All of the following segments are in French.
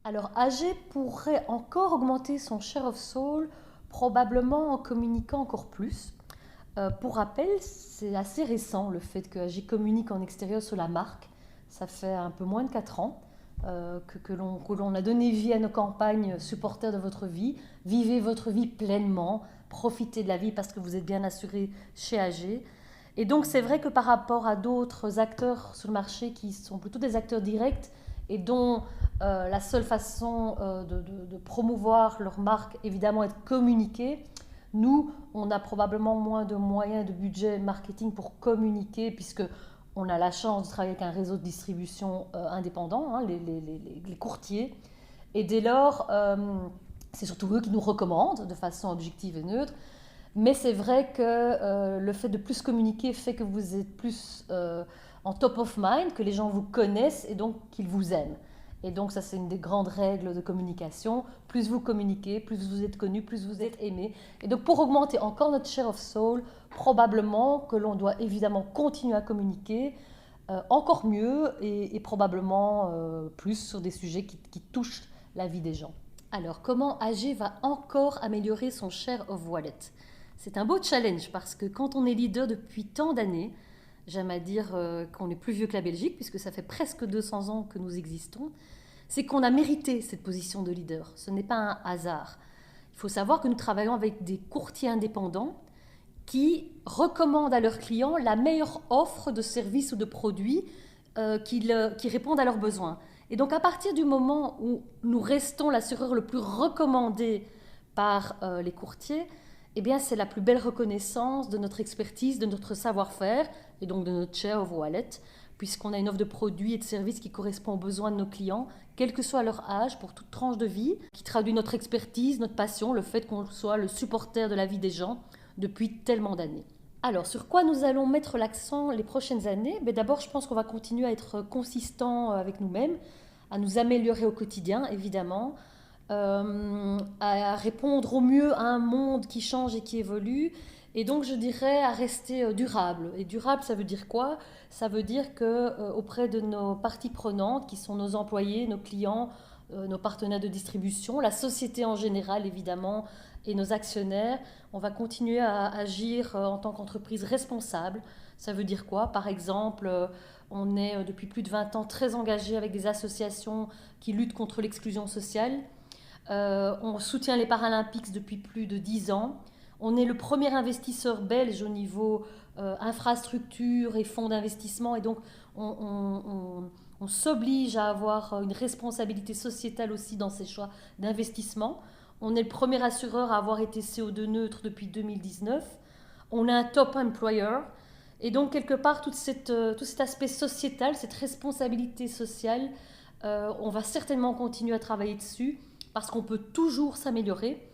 Alors, AG pourrait encore augmenter son share of soul, probablement en communiquant encore plus. Pour rappel, c'est assez récent le fait que AG communique en extérieur sur la marque. Ça fait un peu moins de 4 ans que l'on a donné vie à nos campagnes supporters de votre vie. Vivez votre vie pleinement, profitez de la vie parce que vous êtes bien assuré chez AG. Et donc c'est vrai que par rapport à d'autres acteurs sur le marché qui sont plutôt des acteurs directs et dont la seule façon de promouvoir leur marque, évidemment, est de communiquer, nous, on a probablement moins de moyens de budget marketing pour communiquer, puisque on a la chance de travailler avec un réseau de distribution indépendant, hein, les courtiers. Et dès lors, c'est surtout eux qui nous recommandent de façon objective et neutre. Mais c'est vrai que le fait de plus communiquer fait que vous êtes plus en top of mind, que les gens vous connaissent et donc qu'ils vous aiment. Et donc ça, c'est une des grandes règles de communication. Plus vous communiquez, plus vous êtes connu, plus vous êtes aimé. Et donc pour augmenter encore notre share of soul, probablement que l'on doit évidemment continuer à communiquer encore mieux et probablement plus sur des sujets qui touchent la vie des gens. Alors, comment AG va encore améliorer son share of wallet? C'est un beau challenge parce que quand on est leader depuis tant d'années, j'aime à dire qu'on est plus vieux que la Belgique, puisque ça fait presque 200 ans que nous existons, c'est qu'on a mérité cette position de leader. Ce n'est pas un hasard. Il faut savoir que nous travaillons avec des courtiers indépendants qui recommandent à leurs clients la meilleure offre de services ou de produits qui répondent à leurs besoins. Et donc à partir du moment où nous restons l'assureur le plus recommandé par les courtiers, eh bien c'est la plus belle reconnaissance de notre expertise, de notre savoir-faire et donc de notre share of wallet, puisqu'on a une offre de produits et de services qui correspond aux besoins de nos clients, quel que soit leur âge, pour toute tranche de vie, qui traduit notre expertise, notre passion, le fait qu'on soit le supporter de la vie des gens depuis tellement d'années. Alors, sur quoi nous allons mettre l'accent les prochaines années? D'abord, je pense qu'on va continuer à être consistant avec nous-mêmes, à nous améliorer au quotidien, évidemment, à répondre au mieux à un monde qui change et qui évolue. Et donc, je dirais à rester durable. Et durable, ça veut dire quoi? Ça veut dire que auprès de nos parties prenantes, qui sont nos employés, nos clients, nos partenaires de distribution, la société en général, évidemment, et nos actionnaires, on va continuer à agir en tant qu'entreprise responsable. Ça veut dire quoi? Par exemple, on est depuis plus de 20 ans très engagé avec des associations qui luttent contre l'exclusion sociale. On soutient les Paralympiques depuis plus de 10 ans. On est le premier investisseur belge au niveau infrastructure et fonds d'investissement. Et donc, on s'oblige à avoir une responsabilité sociétale aussi dans ces choix d'investissement. On est le premier assureur à avoir été CO2 neutre depuis 2019. On est un top employer. Et donc, quelque part, tout cet aspect sociétal, cette responsabilité sociale, on va certainement continuer à travailler dessus parce qu'on peut toujours s'améliorer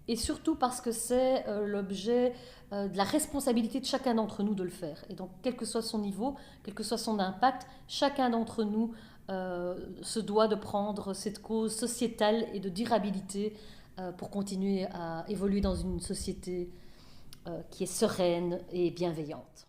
et surtout parce que c'est l'objet de la responsabilité de chacun d'entre nous de le faire. Et donc, quel que soit son niveau, quel que soit son impact, chacun d'entre nous se doit de prendre cette cause sociétale et de durabilité pour continuer à évoluer dans une société qui est sereine et bienveillante.